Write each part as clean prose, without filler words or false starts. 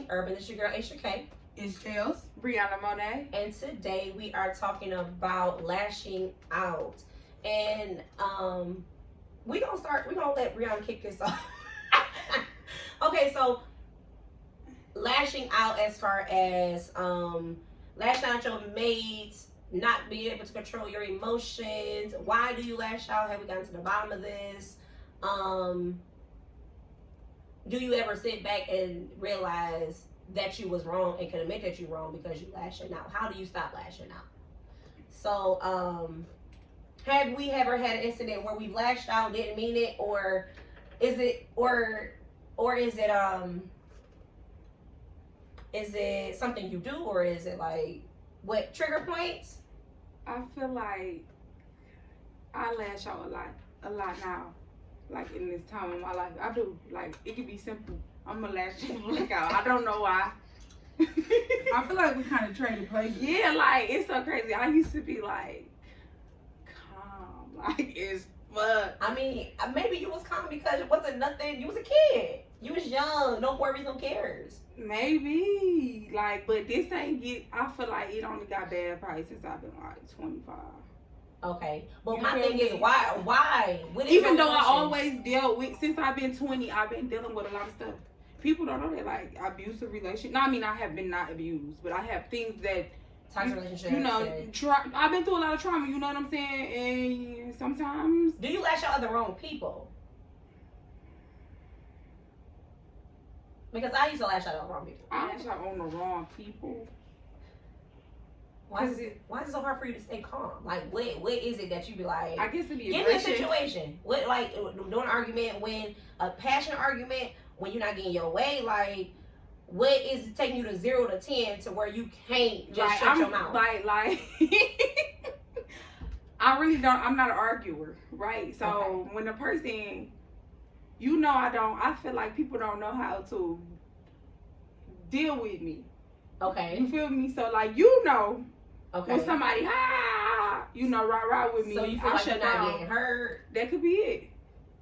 Think Urban. This is your girl, Aisha K. It's Jails. Brianna Monet. And today we are talking about lashing out. And we're gonna let Brianna kick this off. Okay, so lashing out as far as lashing out your mates, not being able to control your emotions. Why do you lash out? Have we gotten to the bottom of this? Do you ever sit back and realize that you was wrong and can admit that you're wrong because you lashing out? How do you stop lashing out? So, have we ever had an incident where we've lashed out, didn't mean it, or is it something you do, or is it like what trigger points? I feel like I lash out a lot now. Like in this time of my life, I do. Like it could be simple. I'm gonna lash out. I don't know why. I feel like we kind of traded places. Yeah, like it's so crazy. I used to be like calm, like it's fuck. I mean, maybe you was calm because it wasn't nothing. You was a kid. You was young. No worries, no cares. Maybe like, but this ain't get. I feel like it only got bad probably since I've been like 25. Okay, but You my feel thing me? is why? What is Even your though I emotion? always dealt with, since I've been 20, I've been dealing with a lot of stuff. People don't know that, like, abusive relationship. No, I mean, I have been not abused, but I have things that, Toxic relationship. you know, I've been through a lot of trauma, you know what I'm saying? And sometimes... Do you lash out at the wrong people? Because I used to lash out at the wrong people. I lash out on the wrong people. Why is it so hard for you to stay calm? Like, what is it that you be like? I guess it'd be give me a situation. What, like, doing an argument, when a passionate argument, when you're not getting your way, like, what is it taking you to 0 to 10 to where you can't just like, shut your mouth? Like, I really don't, I'm not an arguer, right? So, Okay. when a person, you know, I feel like people don't know how to deal with me. Okay. You feel me? So, like, you know, Okay. when somebody, you know, rah with me, So you feel I like shut you're not down. getting hurt? That could be it.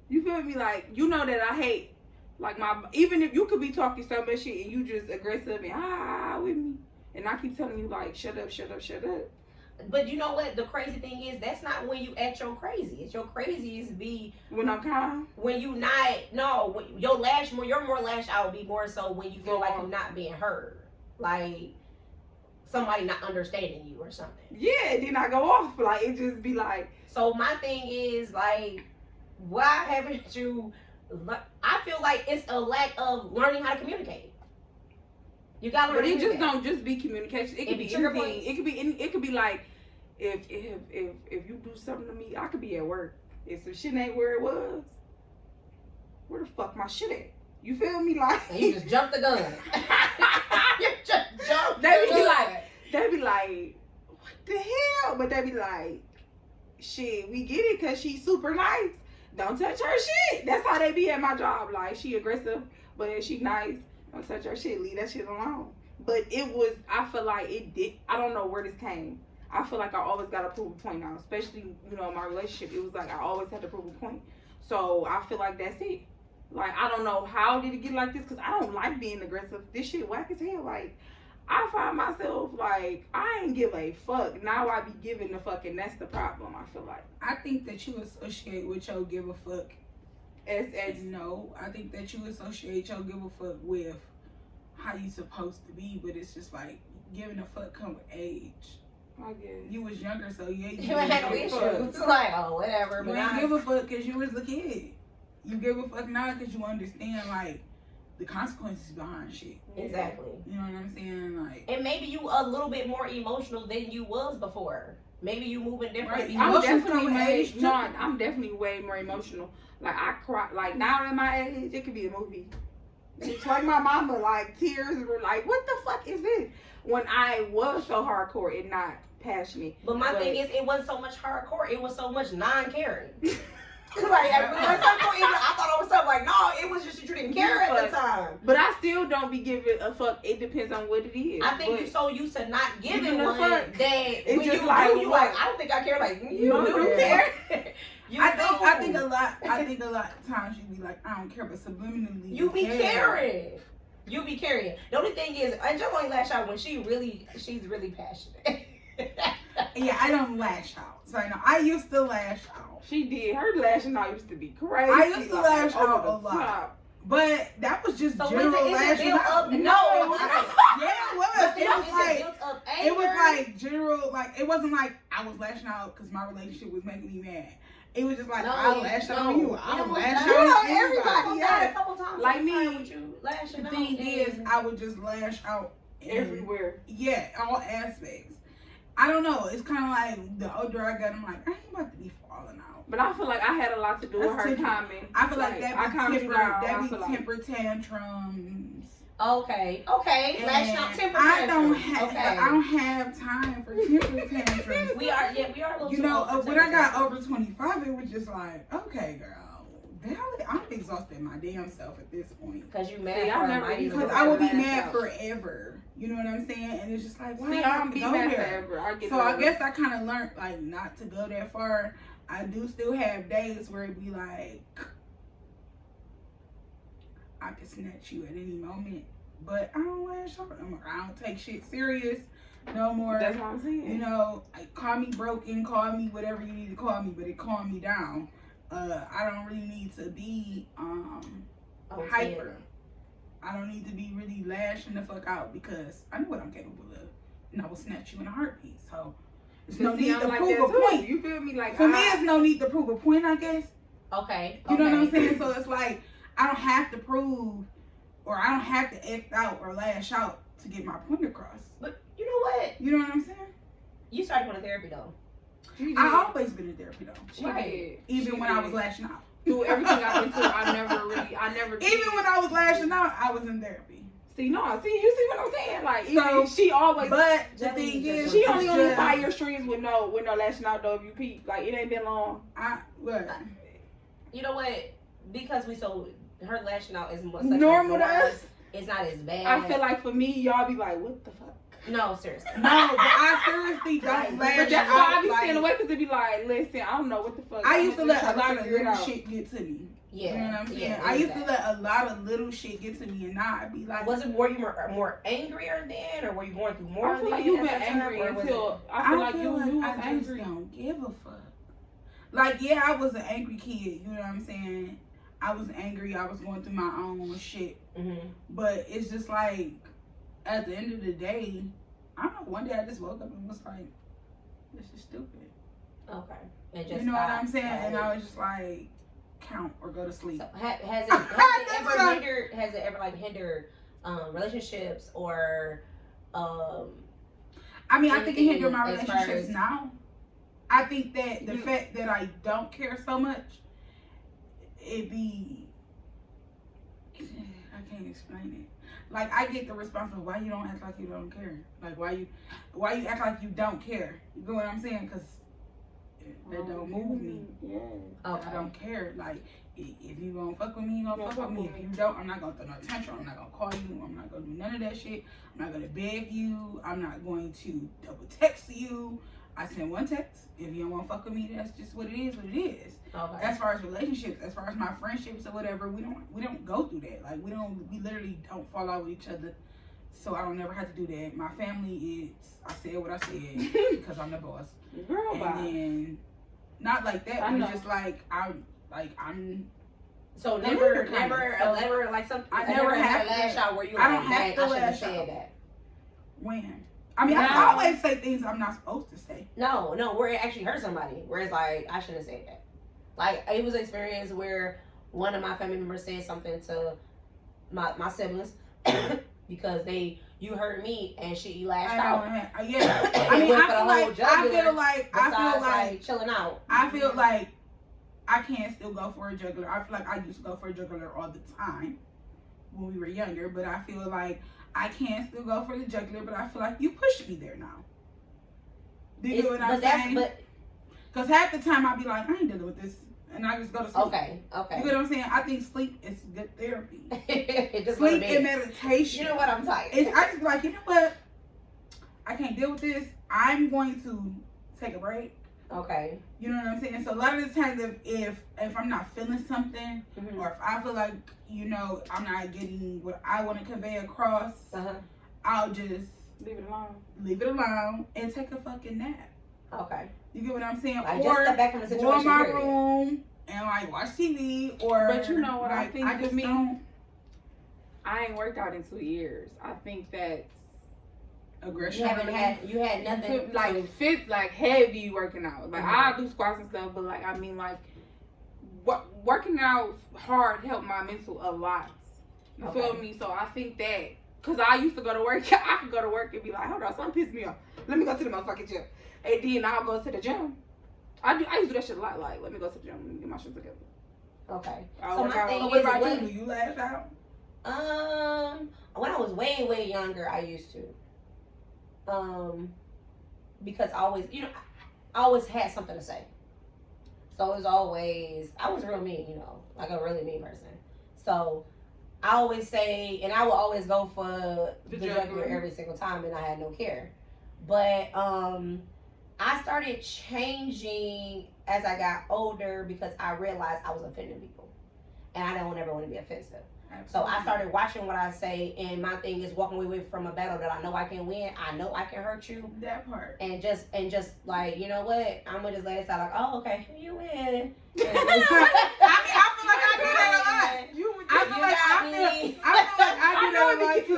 You feel me? Like, you know that I hate, like, even if you could be talking so much shit and you just aggressive and with me, and I keep telling you, like, shut up. But you know what? The crazy thing is, that's not when you at your craziest. Your craziest be When I'm calm. when you not. No, when your more lash out would be more so when you feel like you're not being heard, like somebody not understanding you or something. Yeah, then I go off. Like, it just be like. So my thing is, like, why haven't you? I feel like it's a lack of learning how to communicate. You gotta learn. But to it just communicate. don't just be communication. It could be trigger anything. points. It could be like, if you do something to me, I could be at work. If some shit ain't where it was, where the fuck my shit at? You feel me? Like, And you just jumped the gun. You just jumped. They the be gun. like, what the hell? But they be like, shit, we get it because she's super nice. Don't touch her shit. That's how they be at my job. Like, she aggressive, but she nice. Don't touch her shit. Leave that shit alone. But I feel like it did. I don't know where this came. I feel like I always got to prove a point now. Especially, you know, in my relationship. It was like I always had to prove a point. So, I feel like that's it. Like, I don't know how did it get like this, because I don't like being aggressive. This shit whack as hell. Like, I find myself like, I ain't give a fuck. Now I be giving the fuck, and that's the problem, I feel like. I think that you associate with your give a fuck. No, I think that you associate your give a fuck with how you supposed to be, but it's just like giving a fuck come with age. I guess. You was younger, so yeah, You ain't had no give a fuck. issues. It's like, oh, whatever. You But ain't I give a fuck because you was a kid. You give a fuck now because you understand like the consequences behind shit. exactly. You know what I'm saying? Like, And maybe you a little bit more emotional than you was before. Maybe you moving different. Right. I'm Emotions definitely come with way, age, too. no, I'm definitely way more emotional. Like, I cry, like, now at my age, it could be a movie. It's like my mama, like, tears were like, what the fuck is this? When I was so hardcore and not passionate. But my thing is, it wasn't so much hardcore. It was so much non-caring. Like, at some point, I thought it was something like, no, it was just that you didn't care at the time. But I still don't be giving a fuck. It depends on what it is. I think you're so used to not giving Giving a one fuck. that It's when just you like, do, you like, I don't think I care. Like, you No, do you care. You I know. think a lot of times you be like, I don't care, but subliminally You be care. caring. You be carrying. The only thing is, Angel only lash out when she's really passionate. Yeah, I don't lash out. So I know I used to lash out. She did. Her lashing out used to be crazy. I used to lash over out the a lot. top. But that was just So general is it lashing built out. up? No, No, it wasn't. yeah, it was. But It was like built up it was anger. like general. Like it wasn't like I was lashing out because my relationship was making me mad. It was just like I lashed out on you. I was lashing out on everybody. Yeah, a Yeah. couple times. Like me. With you lashing The out thing is, and- I would just lash out Everywhere. Yeah, all aspects. I don't know. It's kind of like the older I got, I'm like, I ain't about to be falling out. But I feel like I had a lot to do with That's her typical. timing. I feel like that I be calmed you temper, down. that I be feel like- temper tantrums. Okay, And lashing out temper I don't tantrums. have, Okay. I don't have time for temper tantrums. We are a little You too know, old for when I got temper over 25, it was just like, okay, girl, I'm exhausted my damn self at this point. because you See, mad I for never mighty used Because to I would be lash mad out. forever. You know what I'm saying? And it's just like, why See, I I have don't to be go mad there? forever. I get So I over guess I kind of learned like not to go that far. I do still have days where it be like I can snatch you at any moment, but I don't lash out. I don't take shit serious no more. That's what I'm saying. You know, call me broken, call me whatever you need to call me, but it calmed me down. I don't really need to be Oh, hyper. I don't need to be really lashing the fuck out because I know what I'm capable of, and I will snatch you in a heartbeat. So there's no need to prove a point. You feel me? Like For me, it's no need to prove a point, I guess. Okay. You know what I'm saying? So it's like I don't have to prove, or I don't have to act out or lash out to get my point across. But you know what? You know what I'm saying? You started going to therapy though. I always been in therapy though, She Right. did. even She when I did. was lashing out. Through everything I've been through, I never. Even when I was lashing out, I was in therapy. See, no, you see what I'm saying? Like, So, she always. But the Jelly thing just is, She it's only on just- fire streams with no lashing out though. If you peep, like it ain't been long. What? You know what? Because her lashing out isn't what Normal to us. It's not as bad. I feel like for me, y'all be like, what the fuck? No, seriously. No, but I seriously don't lash But that's why I out. be staying Like, away because it be like, listen, I don't know what the fuck. I I'm used to just let a trying lot of figure it little out. shit get to me. Yeah. You know what I'm saying? Yeah, I used to that. let a lot of little shit get to me, and now I'd be like, Was it more you were more angrier then, or were you going through more? I feel like then you've at been that time, angry or was until it- I feel like you was I just angry. don't give a fuck. Like, yeah, I was an angry kid. You know what I'm saying? I was angry. I was going through my own shit. Mhm. But it's just like, at the end of the day, I don't know. One day I just woke up and was like, this is stupid. Okay. And just You know what stopped, I'm saying? right? And I was just like, count or go to sleep. So, has it That's what I- ever like hindered relationships or I mean, I think it hindered my as far relationships as- now. I think that the fact that I don't care so much, it be, I can't explain it. Like, I get the response of why you don't act like you don't care. Like, why you act like you don't care. You know what I'm saying? Because that don't move me. Yeah. okay. I don't care. Like, if you gonna fuck with me, you gonna fuck with me. If you don't, I'm not gonna throw no tantrum. I'm not gonna call you. I'm not gonna do none of that shit. I'm not gonna beg you. I'm not going to double text you. I send one text. If you don't want to fuck with me, that's just what it is. What it is. Okay. As far as relationships, as far as my friendships or whatever, we don't go through that. Like we literally don't fall out with each other. So I don't never have to do that. My family is, I said what I said because I'm the boss. Girl, And bye. then not like that, I but know. just like I'm So The never leader kind of. never like something. I never had have a lash to- out where you I like, don't have "Dang, to I shouldn't have lash said out." that. when. I mean, No. I always say things I'm not supposed to say. No, where it actually hurt somebody. Where it's like I shouldn't have said that. Like it was an experience where one of my family members said something to my siblings because you hurt me and she lashed out. Yeah. And I mean, went for the whole I jugular feel like Besides chilling out. I feel like I can't still go for a jugular. I feel like I used to go for a jugular all the time when we were younger, but I feel like I can still go for the jugular, but I feel like you pushed me there now. Do you know what I'm saying? Because half the time I'll be like, I ain't dealing with this, and I just go to sleep. Okay. You know what I'm saying? I think sleep is good therapy. Just Sleep go to and bed. meditation. You know what? I'm tired. I just be like, you know what? I can't deal with this. I'm going to take a break. Okay. You know what I'm saying? So a lot of the times, if I'm not feeling something, Mm-hmm. or if I feel like, you know, I'm not getting what I want to convey across, I'll just leave it alone, and take a fucking nap. Okay. You get what I'm saying? Like, or just step back from the situation, go in my period. room and like watch TV, or But you know what I like, think I for just me? don't I ain't worked out in 2 years. I think that's aggression. You had nothing like fit, like heavy working out. Like Mhm. I do squats and stuff, but like I mean, like working out hard helped my mental a lot. You feel Okay. me? So I think that because I used to go to work, I could go to work and be like, hold on, something pissed me off. Let me go to the motherfucking gym, and then I'll go to the gym. I used to do that shit a lot. Like, let me go to the gym and get my shit together. Okay. I'll So work my out. thing So what is, about you? Do you lash out? when I was way younger, I used to. Because I always, you know, I always had something to say. So it was always, I was real mean, you know, like a really mean person. So I always say, and I would always go for the jugular every single time, and I had no care. But I started changing as I got older because I realized I was offending people, and I don't ever want to be offensive. So I started watching what I say, and my thing is walking away from a battle that I know I can win. I know I can hurt you. That part. And just like, you know what? I'm gonna just let it sound like, oh, okay, you win. I mean, I feel like I do that a lot. I feel like I do that a lot too.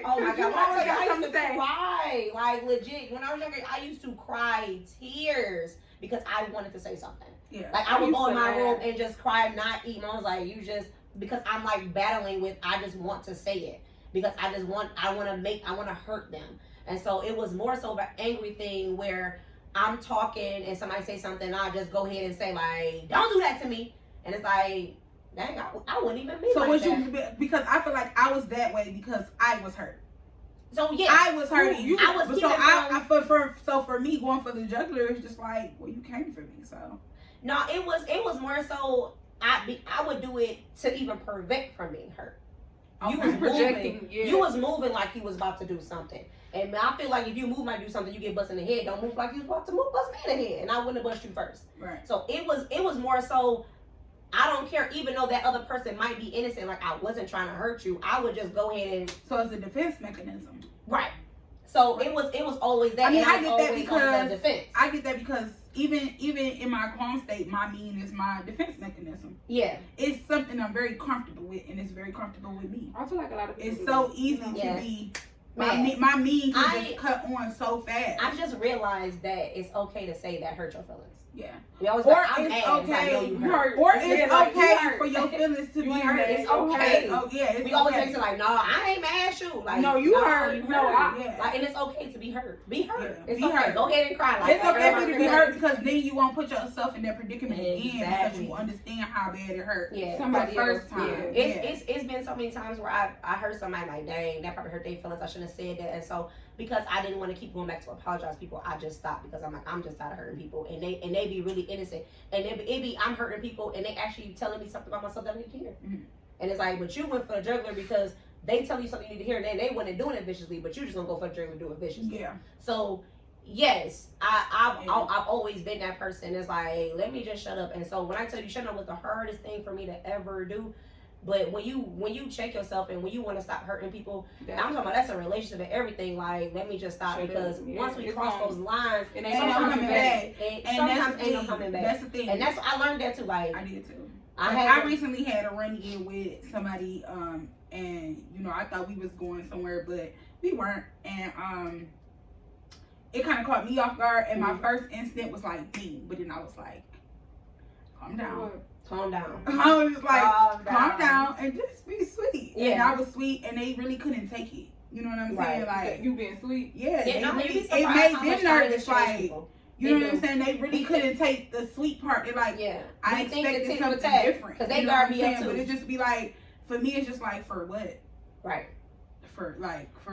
Oh my God, when I tell you, I used to something to say. cry, like legit. When I was younger, I used to cry tears because I wanted to say something. Yeah. Like I would used go in to my laugh. room and just cry, not eat. And I was like, because I'm like battling with, I just want to say it because I want to hurt them. And so it was more so of an angry thing where I'm talking and somebody say something, and I just go ahead and say like, don't do that to me. And it's like, dang, I wouldn't even be So like was that. you, because I feel like I was that way because I was hurt. So yeah, I was hurting you. I was so keeping for me going for the jugular, it's just like, well, you came for me, so. No, it was more so I would do it to even prevent from being hurt. You Okay. was Projecting, moving. yeah. You was moving like you was about to do something. And I feel like if you move like do something, you get busted in the head. Don't move like you was about to bust me in the head. And I wouldn't have bust you first. Right. So it was more so I don't care, even though that other person might be innocent, like I wasn't trying to hurt you. I would just go ahead and So it's a defense mechanism. right. So it was always that. I mean, and I was get that always on the because defense. I get that because even in my calm state, my mean is my defense mechanism. Yeah. It's something I'm very comfortable with, and it's very comfortable with me. I feel like a lot of people. It's do so that. easy Yeah. to be. Man. My mean can I- just cut on so fast. I just realized that it's okay to say that hurt your feelings. Yeah. We always Or like, I'm it's ass, I know okay, you you hurt. hurt. Or It's it's like, you okay hurt. for your feelings to be You ain't hurt. mad. It's okay. Oh yeah, it's We always okay. make it like, no, I ain't mad at you. Like, No, you hurt. You No, hurt. Yeah. Like, and it's okay to be hurt. Be hurt. Yeah. It's Be okay. hurt. Go ahead and cry. Like, It's okay for you to be everybody- hurt because then you won't put yourself in that predicament again because Exactly. you understand how bad it hurt. Yeah. Somebody the first else, time. yeah. It's been so many times where I heard somebody like, dang, that probably hurt their feelings. I shouldn't have said that. And so because I didn't want to keep going back to apologize to people, I just stopped because I'm like, I'm just tired of hurting people, and they be really innocent, and it be I'm hurting people, and they actually telling me something about myself that I need to hear. Mhm. And it's like, but you went for the jugular because they tell you something you need to hear, and then they wasn't doing it viciously, but you just gonna go for the jugular and do it viciously. Yeah. So yes, I've always been that person. It's like, let me just shut up. And so when I tell you shut up was the hardest thing for me to ever do. But when you check yourself and when you want to stop hurting people, I'm talking about that's a relationship and everything. Like, let me just stop Shut because up. Yeah, once we it's cross wrong. those lines, It Ain't ain't no sometimes coming you back. and And sometimes that's the ain't no thing. coming back. That's the thing. And I learned that too. Like, I did too. I I recently had a run-in with somebody, and you know, I thought we was going somewhere, but we weren't, and it kind of caught me off guard. And my first instinct was like, me, but then I was like, calm down. calm down. I was like, calm down and just be sweet. And Yeah. I was sweet, and they really couldn't take it. You know what I'm saying? Right. Like, You being sweet. yeah, Yeah, no, they you'd be really, it surprised made how them much nervous. kindness change Like, people. you They know what I'm do. saying? They really couldn't take the sweet part. They're like, Yeah. I We think the expected tit for something tat, different. 'cause they You know guard what I'm me up saying? too. But it just be like, for me, it's just like, for what? Right. For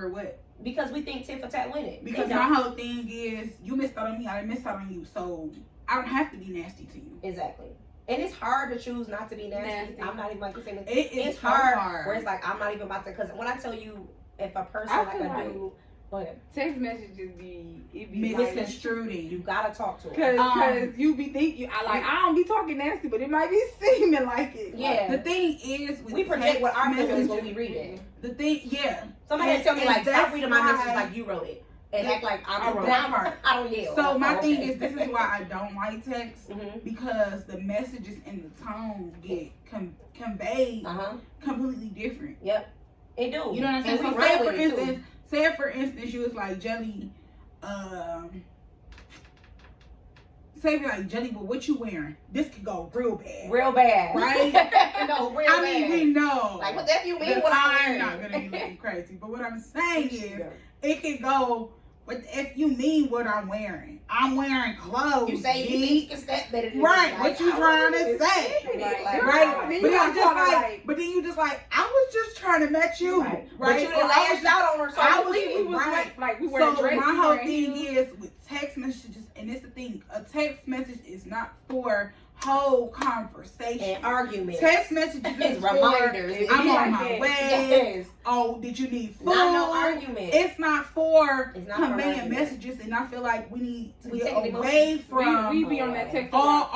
what? Because we think tit for tat win it. Because They my don't. whole thing is, you missed out on me, I missed out on you. So I don't have to be nasty to you. Exactly. And it's hard to choose not to be nasty. Nasty. I'm not even like to say that. It is It's so hard, hard. where it's like, I'm not even about to, because when I tell you, if a person I like feel a like- dude Go ahead. Text messages be misconstrued. You gotta talk to her. Because you be thinking, I don't be talking nasty, but it might be seeming like it. Yeah. The thing is, with We project what our feelings messages, when we read it. The thing, yeah. Somebody had to tell me, like, stop that's reading my messages why- like you wrote it. And act like I wrote that it. part. I don't yell. So my Oh, thing okay. is, this is why I don't like text, Mhm. because the messages and the tone get conveyed completely different. Yep. It do. You know what I'm saying? And we So run with it, too. say for instance, you was like, Jelly, say like, Jelly, but what you wearing? This could go real bad. Real bad. Right? No, real I bad. mean, we know. Like, what the F you mean? that What I'm not gonna be looking crazy, but what I'm saying is, it could go. What if you mean what I'm wearing? I'm wearing clothes. You say you think you can step better than right? me. What Like, you I trying to wouldn't say? even say it. Like, Right? Then But you then just but then you just like, I was just trying to match you, right? But you didn't lash out on her, so I I was- believe We was Right. like we were So dressed. my whole thing is with text messages, and it's the thing, a text message is not for whole conversation. and argument. Text messages It's is for, reminders. I'm Like on my that. way. Yes. Oh, did you need food? Not no argument. It's not for It's not for conveying argument. messages, and I feel like we need to We get take it away from we be on that text. all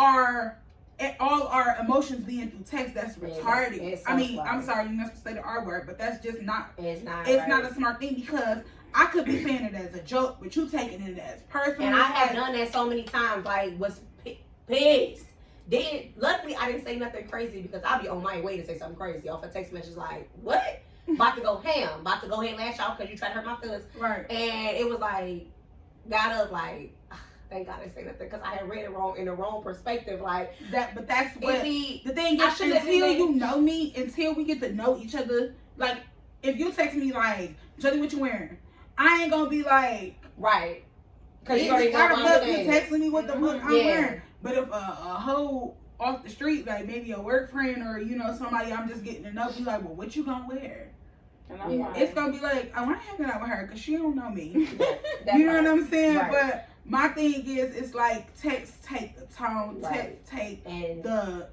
our emotions being through text. That's retarded. It's so I mean, slow. I'm sorry, you're not supposed to say the R word, but that's just not. It's not. It's right. not a smart thing, because I could be saying it as a joke, but you taking it as personal. And I have Like, done that so many times. Like, was pissed. Luckily, I didn't say nothing crazy, because I'll be on my way to say something crazy off a text message. Like, what? About to go ham. About to go ahead and lash out because you tried to hurt my feelings. right. And it was like, got up like, thank God I didn't say nothing, because I had read it wrong in the wrong perspective. Like, That, but that's what. it be, The thing I is, shouldn't have until been- you know me, until we get to know each other, like, if you text me like, Jody, what you wearing? I ain't gonna be like, right. Because you you already know gotta what look, I'm you saying. texting me what the fuck I'm Yeah. wearing. But if a hoe off the street, like maybe a work friend or, you know, somebody I'm just getting to know, be like, well, what you gonna wear? And I'm Yeah. like, It's gonna be like, oh, I ain't hanging out with her because she don't know me. That You know part. what I'm saying? Right. But my thing is, it's like text take the tone, Right. text take And the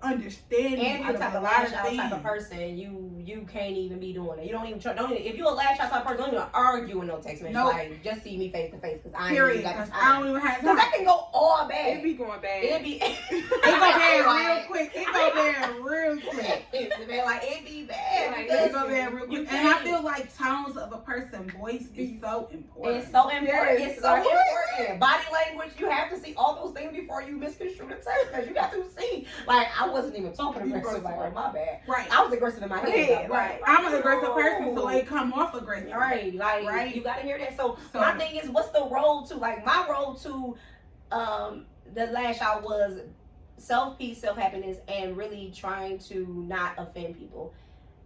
understanding and out you're of type a of lot lash of out things. type of person, you can't even be doing it. You don't even try. Don't even, if you're a lash out type of person, don't even argue with no text message. Nope. Like, just see me face to face, because I ain't Period. even got Because the I time. don't even have Because time. that can go all it bad. be going bad. It be. It go bad Like, real quick. It go bad real quick. Like, it be bad. Like, because It go bad real you quick. And I can't. feel like tones of a person's voice is so important. It's so important. Yes, It's so like- important. Body language, you have to see all those things before you misconstrue the text, because you got to see. Like, I wasn't even talking aggressive. Like, oh, my bad. Right. I was aggressive in my head. though. Right. I'm an aggressive person, so it come off aggressive. Right, like, Right. you gotta hear that. So So- my thing is, what's the road to, like, my road to the lash out was self-peace, self-happiness, and really trying to not offend people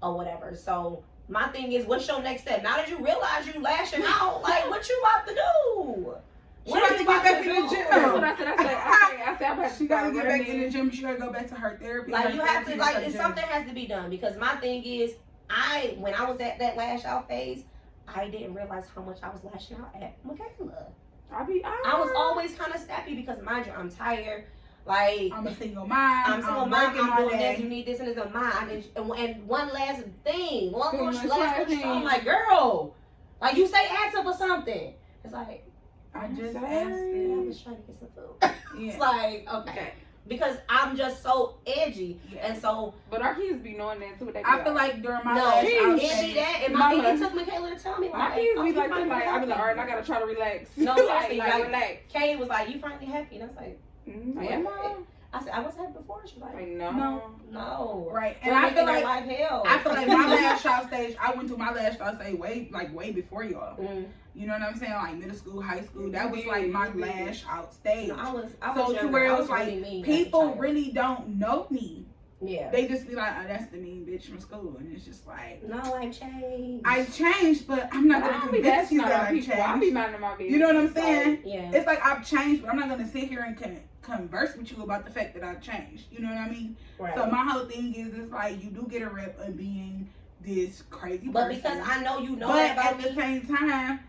or whatever. So my thing is, what's your next step? Now that you realize you lashing out, like, what you about to do? What about are to you get about back to in the do? gym. That's what I said. I said, I'm about to She gotta start get back running. in the gym. She gotta go back to her therapy. Like, her you have to, therapy, like, her it's gym. something has to be done, because my thing is, when I was at that lash out phase, I didn't realize how much I was lashing out at Michaela. I was always kind of snappy, because, mind you, I'm tired. Like, I'm a single mom. I'm single mom, working I'm all doing this, day. you need this and this and mine. And one last thing, one One last last thing. thing. I'm like, girl, like, you say ask her for something. It's like, I just sorry. asked I them. was trying to get some food. It's Yeah. like, okay. Because I'm just so edgy. Yeah. And so, But our kids be knowing that too. They be I feel like during my no, lash it out be phase, that. And My it took Michaela to tell me, like, my kids oh, be you like, finally I be like, happy. all right, I gotta try to relax. No, seriously, like, like, relax. Kay was like, you finally happy? And I was like, Mm-hmm. am I? I said, I was happy before. She was like, Like, no. no. right? We're And I feel making like our life hell. I feel like my lash out stage. I went through my lash out stage way before y'all. Mm. You know what I'm saying? Like middle school, high school. That was like my lash out stage. No, I was So to younger. where it I was like, really mean as a People child. really don't know me. Yeah. They just be like, oh, that's the mean bitch from school. And it's just like, No, I changed. I changed, but I'm not But going I to be convince that's you not that our I people. I be changed. minding my business. You know what I'm saying? Like, Yeah. It's like I've changed, but I'm not going to sit here and converse with you about the fact that I've changed. You know what I mean? Right. So my whole thing is, it's like you do get a rep of being this crazy But person. because I know you know but that about at the me, same time,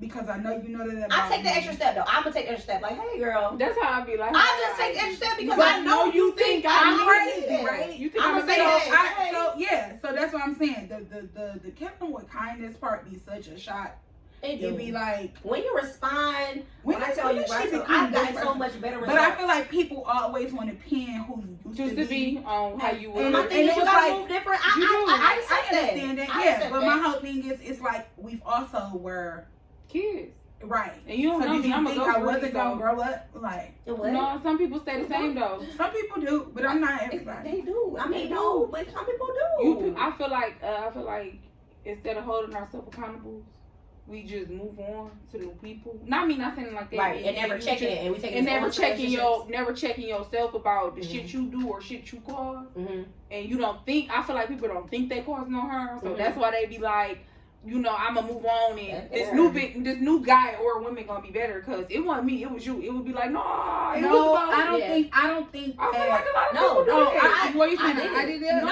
because I know you know that about I take the me, extra step though. I'm gonna take the extra step. Like, hey girl, that's how I be like. I just take the extra step because But I know you think I'm I'm crazy, crazy, right? You think I'm I'm gonna a say bitch? that. So yeah, so that's what I'm saying. The killing with kindness part be such a shot It'd be like when you respond. When I tell you, shit right, so become I've gotten different. so much better results. But I feel like people always want to pin who you used Just to be on how you And were. my thing is, it you was gotta like, move different. I I understand that. I Yeah, accept but that. my whole thing is, it's like we've also were Kids. right. And you don't So know did me, you I'm think a I go wasn't gonna grow up? Like, What? No, some people stay the same though. some people do, but I'm not everybody. They do. I mean, They no, do. but some people do. I feel like instead of holding ourselves accountable, we just move on to new people. Not saying like that. Right, and never checking it, and we taking and never checking yourself about the shit you do or shit you cause. And you don't think. I feel like people don't think they cause no harm, so that's why they be like, you know, I'ma move on, and this new guy or woman gonna be better, cause it wasn't me, it was you. It would be like, no, I don't think. I feel like a lot of people do that. What you saying? I did that.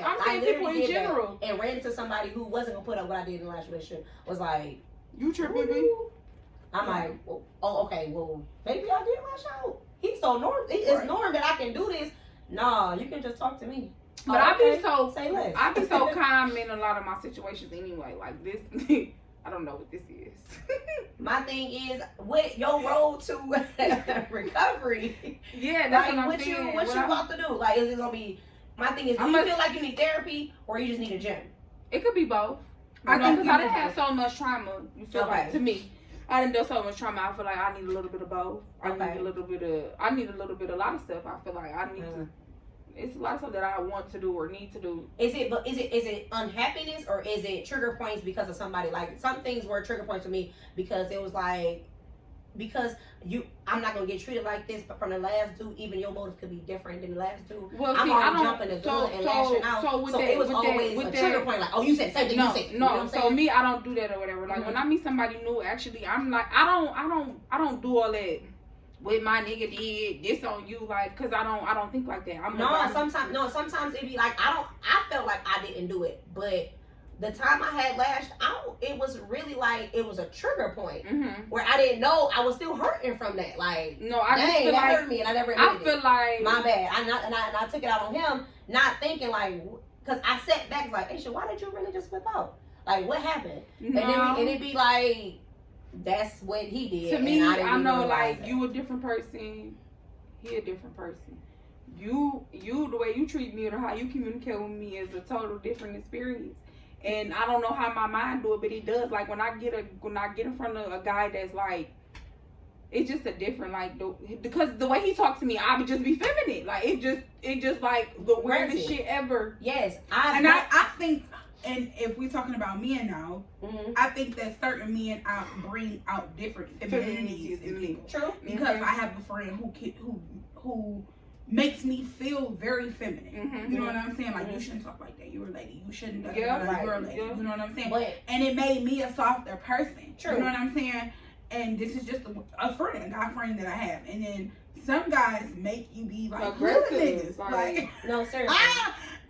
I'm saying people in did general. that and ran into somebody who wasn't gonna put up what I did in the last relationship. Was like, You tripping, baby? I'm like, oh, okay, well, maybe I did lash out. He's so norm. It's norm that I can do this. Nah, you can just talk to me. But I be so Say calm in a lot of my situations anyway. Like this, I don't know what this is. My thing is, with your road to recovery. Yeah, that's like, what I'm what saying. you about to do? Like, is it gonna be? My thing is, do you feel like you need therapy or you just need a gym? It could be both. I think because I didn't have so much trauma. You feel like, to me, I didn't do so much trauma. I feel like I need a little bit of both. I need a little bit of a lot of stuff. I feel like I need to. It's a lot of stuff that I want to do or need to do. Is it unhappiness or is it trigger points because of somebody? Like, some things were trigger points for me because it was like, I'm not gonna get treated like this, but from the last dude, even your motive could be different than the last dude. Well, I'm already jumping the gun and lashing out. So it was always a trigger point. Like, oh, you said the same thing. No, you said. No. You know what So me, I don't do that or whatever. Like when I meet somebody new, actually, I'm like, I don't do all that. What my nigga did this on you, like, cause I don't think like that. Sometimes it be like I felt like I didn't do it, but the time I had lashed out, it was really like it was a trigger point where I didn't know I was still hurting from that. Like, no, I just feel that like hurt me, and I never admitted I feel like my bad. I took it out on him, not thinking like, cause I sat back like, Aisha, why did you really just flip out? Like, what happened? No. And it'd be like, that's what he did. To me, I know like you a different person, he a different person. You the way you treat me or how you communicate with me is a total different experience. And I don't know how my mind do it, but it does. Like when I get in front of a guy that's like, it's just a different because the way he talks to me, I would just be feminine. Like it just like the weirdest shit ever. Yes, I think. And if we're talking about men now, I think that certain men bring out different femininities in people. True. Because I have a friend who makes me feel very feminine. You know what I'm saying? Like, you shouldn't talk like that. You're a lady. You shouldn't you're a lady. You know what I'm saying? And it made me a softer person. True. You know what I'm saying? And this is just a guy friend that I have. And then some guys make you be like hood niggas. Like, no, seriously.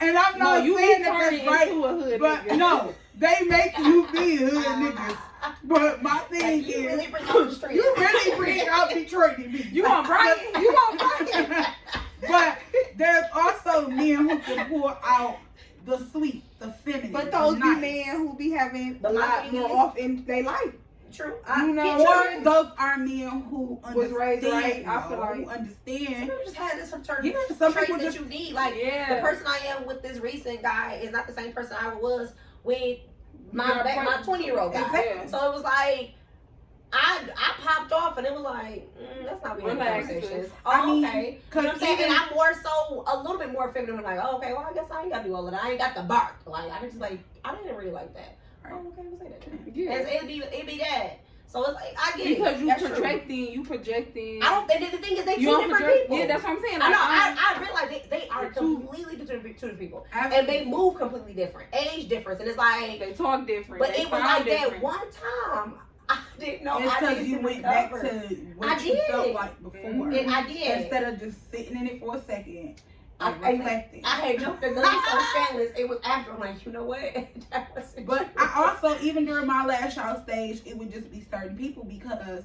And I'm not saying that that's right, but nigga. No, they make you be hood niggas. But my thing you is, really bring out Detroit. You really bring out Detroit in me. You want Brian? You want Brian? But there's also men who can pull out the sweet, the feminine. But those be men who be having a lot more off in their life. True. Or those are men who was raised right. I feel like who understand. Some people just had some traits that you need. Like the person I am with this recent guy is not the same person I was with my 20-year-old guy. Exactly. So it was like I popped off and it was like that's not being conversations. Okay. You know what I'm saying? And I'm more so a little bit more feminine. Like, oh, okay, well I guess I ain't got to do all of that. I ain't got the bark. Like I just like I didn't really like that. Oh, okay, we'll say that. Yeah. It'd be that. So it's like I get because it. you projecting. I don't think the thing is they two different people. Yeah, that's what I'm saying. Like, I realize they are completely different people, and they move completely different, age difference, and it's like they talk different. But it was like different. That one time I didn't know. It's because you went back to what you felt like before, and I did instead of just sitting in it for a second. I had jumped the gun so scandalous. It was after I'm like, you know what? But I also, even during my lash out stage, it would just be certain people because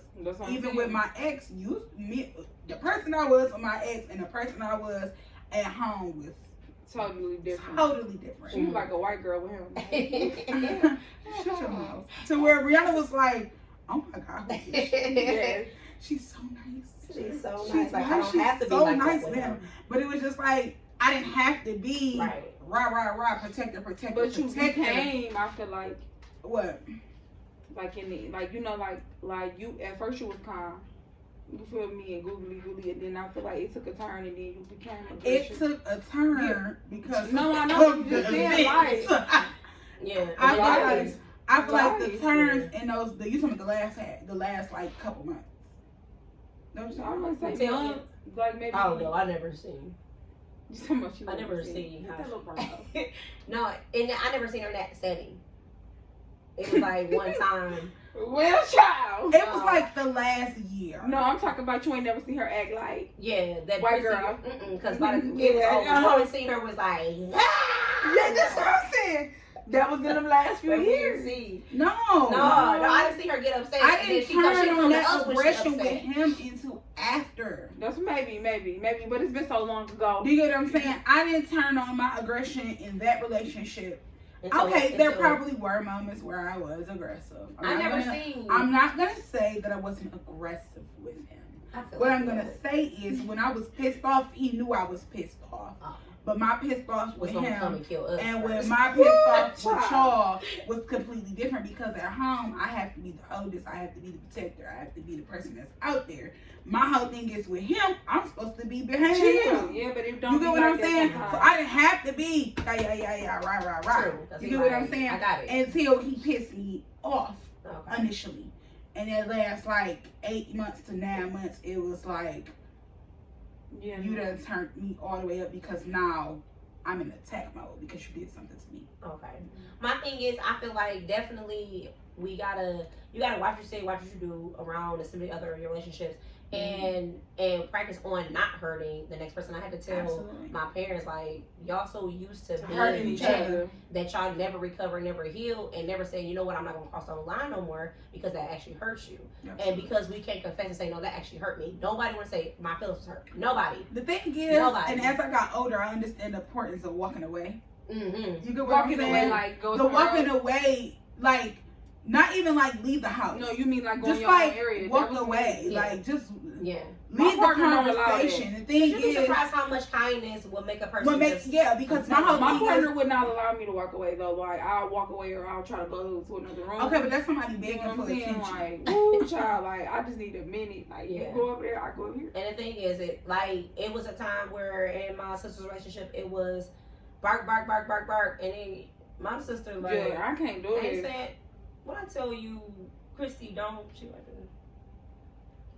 even with my ex, the person I was with my ex and the person I was at home with Totally different. Totally different. She was like a white girl with him. Shut your mouth. To where Rihanna was like, oh my God, who is she? Yes. She's so nice. She's so She's nice. Like, I don't she's have to be so like nice that with with him. him. But it was just like, I didn't have to be Right. rah, protector. But you became, I feel like, What? like in the, like, you know, like you, at first you was calm. You feel me, and googly, and then I feel like it took a turn, and then you became It aggressive. took a turn because No, I know of you the just said events. Yeah. I Right. feel like the Right. turns in those, you talking about the last like couple months. Those So I'm gonna say Tell me. months, like maybe. I don't know. I never seen. You talking about you I never never seen Get how that little part out. No, and I never seen her in that setting. It was like one time. Well, child. It was like the last year. No, I'm talking about you ain't never seen her act like. Yeah, that White Chrissy- girl. Because by the Yeah, it was over. uh-huh. All I seen her was like, Yeah, that's what I'm saying. That was in the last few years. See. No. No, I didn't see her get upset. I and then didn't she come turn to on us that when she aggression with upset. him until after. That's maybe, but it's been so long ago. Do you get what I'm saying? I didn't turn on my aggression in that relationship. Until- Okay, there until- probably were moments where I was aggressive. I never seen. I'm not gonna say that I wasn't aggressive with him. I feel What like I'm gonna say is when I was pissed off, he knew I was pissed off. Oh. But my pissed off was with gonna come him and kill us. and first. when my pissed off with Child. y'all was completely different because at home I have to be the oldest, I have to be the protector, I have to be the person that's out there. My whole thing is with him, I'm supposed to be behind him. Yeah, but it don't You be get what like I'm that saying? sometimes. So I didn't have to be yeah, rah. True, 'cause You he get what like, I'm saying? I got it. Until he pissed me off Okay. initially. And that last like 8 months to 9 months, it was like Yeah. you done turned me all the way up because now I'm in attack mode because you did something to me. Okay. My thing is, I feel like definitely you gotta watch what you say, watch what you do around the significant other in your relationships, and practice on not hurting the next person. I had to tell Absolutely. my parents, like, y'all so used to Hurting being each that, other. that y'all never recover, never heal, and never say, you know what, I'm not gonna cross the line no more because that actually hurts you. And because we can't confess and say, no, that actually hurt me. Nobody wanna say my feelings was hurt. Nobody. The thing is, Nobody. and as I got older, I understand the importance of walking away. Mm-hmm. You get what Walking I'm away, saying? like go The somewhere walking else. away, like not even like leave the house. No, you mean like going just your like own area. walk That was away, Yeah. like just Yeah. My leave the partner don't allow conversation. The thing You'd be is, surprised how much kindness will make a person just because my whole My thing is, partner would not allow me to walk away though. Like I'll walk away or I'll try to go to another room. okay, but that's somebody You know begging what for I'm saying? attention. Like, woo, child, like I just need a minute. Like Yeah. you go over there, I go over here. And the thing is, it was a time where in my sister's relationship, it was bark, and then my sister like, Yeah, I can't do they it. said, "What I tell you, Christy, don't." She like,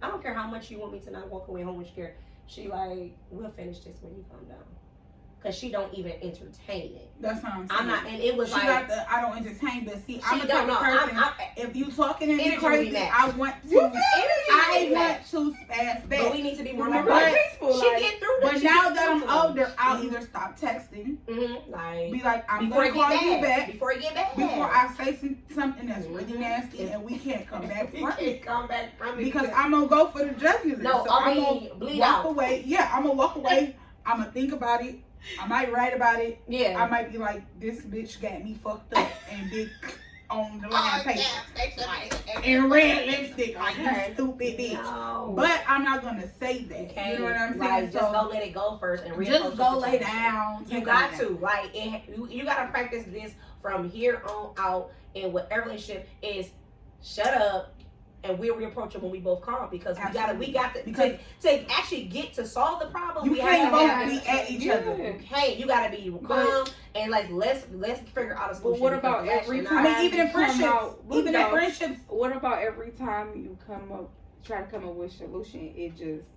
I don't care how much you want me to not walk away home with your care. She like, we'll finish this when you calm down, cause she don't even entertain it. That's what I'm saying. I'm not, and it was She like, got the I don't entertain, but see, I'm she the type don't know. of person. I'm If you talking to me Energy crazy, be matched. I want to. You I want to spaz but back. we need to be more Remember, like But that. peaceful. She Like, get through But this. now that I'm older, I'll either stop texting, like be like, I'm before gonna it call get you bad. back Before it get bad. before I say something that's really Mhm. nasty and we can't come back We from can't it. come back from it Because I'm gonna go for the jugular. No, so I I'm mean, gonna bleed walk out. away. Yeah, I'm gonna walk away. I'm gonna think about it. I might write about it. Yeah. I might be like, this bitch got me fucked up and big on the line paper and red lipstick like Okay. you stupid bitch. No. But I'm not gonna say that. Okay. You know what I'm saying? Like, just So go let it go first and reapproach just the go lay situation. down. You got to like you got to practice this from here on out in whatever relationship is. Shut up, and we'll reapproach it when we both calm because Absolutely. we got to Because to actually get to solve the problem. you we can't have to both have be this- at each other. Hey, you gotta be calm and like let's figure out a But solution. what because about every lashing time? out- I mean, even in you come friendships, out- even in no. friendships, What about every time you try to come up with a solution, it just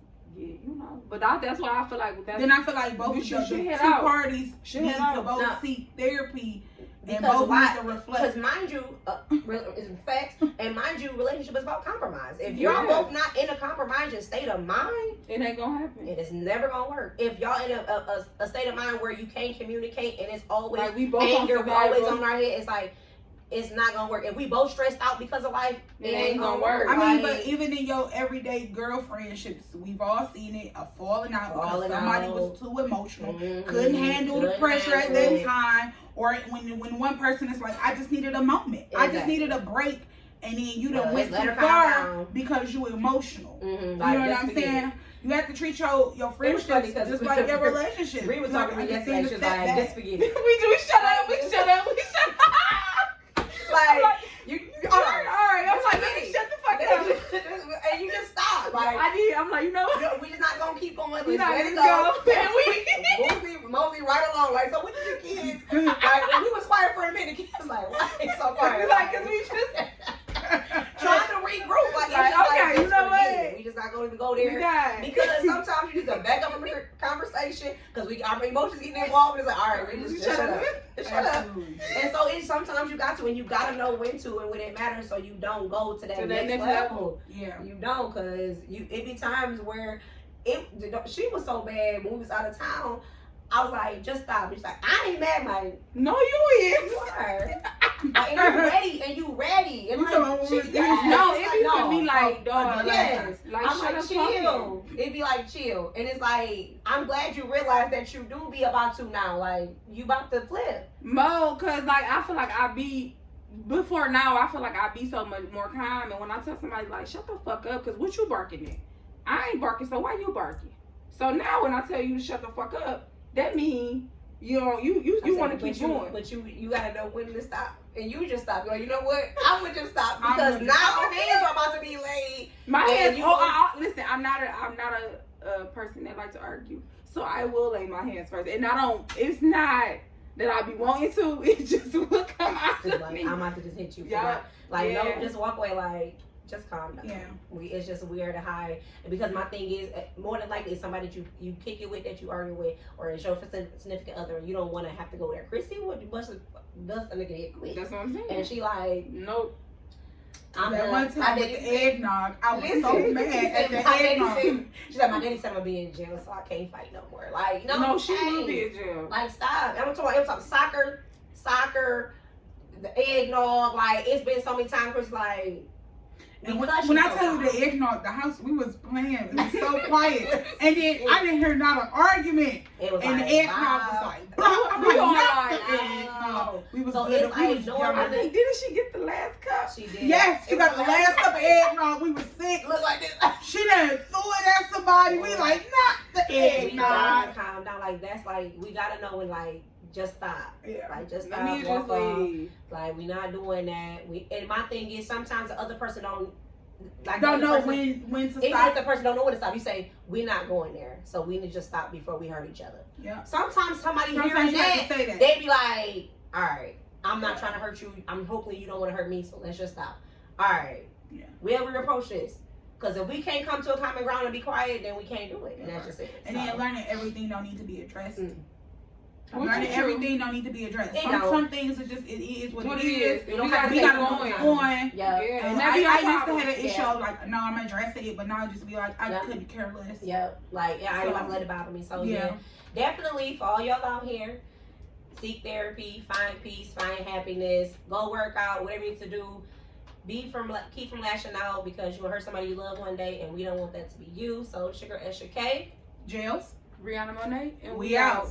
But that's why I feel like then I feel like both You of should the two head out. parties Should need head to out. both No. seek therapy and Because both why? need to Because reflect. mind you, is facts, and mind you, relationship is about compromise. If y'all Yeah. both not in a compromising state of mind, it ain't gonna happen. it is never gonna work. If y'all in a state of mind where you can't communicate and it's always Like we both anger, on always survival. on our head, it's like it's not gonna work. If we both stressed out because of life, it ain't gonna work. I mean, Like, but even in your everyday girlfriendships, we've all seen it, a falling out because somebody was too emotional, couldn't handle the pressure at that time, or when one person is like, I just needed a moment, I just needed a break, and then you done went too far because you emotional. You know what I'm saying? You have to treat your friendships just like your relationship. We were talking about yesterday. She was like, just forget it. we shut up. Like, you all right. I'm like, let me shut the fuck up. And you just stop. Like, I'm like, you know what? We just not gonna keep going. We not let it gonna go. And we mosey right along. Like, so what did you kids? Like, when we was quiet for a minute, kids was like, why they so quiet? Like, cause we just trying to regroup. Like, okay, like, you know what? We just not gonna even go there because sometimes you need to back up from the conversation because our emotions getting involved. And it's like, all right, we just shut up. Shut up. And so it's sometimes you got to, and you gotta know when to and when it matters, so you don't go to that next level. Yeah, you don't, cause it be times where she was so bad when we was out of town. I was like, just stop. She's like, I ain't mad, Mike. No, you is. You are. Like, and you ready. And like, no, it be me like, dog. Yes. Like, I'm like, chill. It'd be like, chill. And it's like, I'm glad you realize that you do be about to now. Like, you about to flip. Mo, cause like, I feel like I be so much more calm. And when I tell somebody like, shut the fuck up, cause what you barking at? I ain't barking, so why you barking? So now when I tell you to shut the fuck up, that means you want to keep going. But you gotta know when to stop. And you just stop. You're like, you know what? I would just stop because now my hands are about to be laid. My hands. Listen, I'm not a person that likes to argue, so I will lay my hands first. And I don't. It's not that I be wanting to. It just will come out of me. I'm about to just hit you. Yeah. No, just walk away. Like, just calm down. Yeah. It's just weird to hide. And because my thing is, more than likely, it's somebody that you kick it with, that you argue with, or it's your significant other, and you don't want to have to go there. Chrissy would bust a nigga head quick. That's what I'm saying. And she like, nope. That one time with the eggnog, I was so mad at the eggnog. She's like, my daddy said I'm gonna be in jail, so I can't fight no more. Like, no, she will be in jail. Like, stop. I'm talking soccer, the eggnog. Like, it's been so many times where it's like. And when I tell you the eggnog, the house, we was playing. It was so quiet. And then I didn't hear not an argument. It was and like, the eggnog was like, I'm like, not the eggnog. We was so good. It's like, didn't she get the last cup? She did. Yes, she got the last cup of eggnog. We was sick. Look like this. She done threw it at somebody. We like, not the eggnog. Calm down. Like, that's like, we gotta know when, like, just stop. Yeah. Like, just stop. Walk off. Like, we not doing that. And my thing is, sometimes the other person don't know when to stop. Even if the person don't know when to stop, you say, we're not going there, so we need to just stop before we hurt each other. Yeah. Sometimes somebody hearing that, they be like, all right, I'm not trying to hurt you. Hopefully you don't want to hurt me, so let's just stop. All right. Yeah. We'll reapproach this. Because if we can't come to a common ground and be quiet, then we can't do it. And that's just it. And then learning everything don't need to be addressed. Learning everything don't need to be addressed. Some things are just, it is what it is. We gotta go on. Yeah. And I used to have an issue like, no, I'm addressing it, but now I just be like, I couldn't care less. Yeah. Like, I ain't about to let it bother me. So yeah. Definitely for all y'all out here, seek therapy, find peace, find happiness, go work out, whatever you need to do. Keep from lashing out, because you will hurt somebody you love one day, and we don't want that to be you. So Sugar Esha K, Jails, Rihanna Monet, and we out.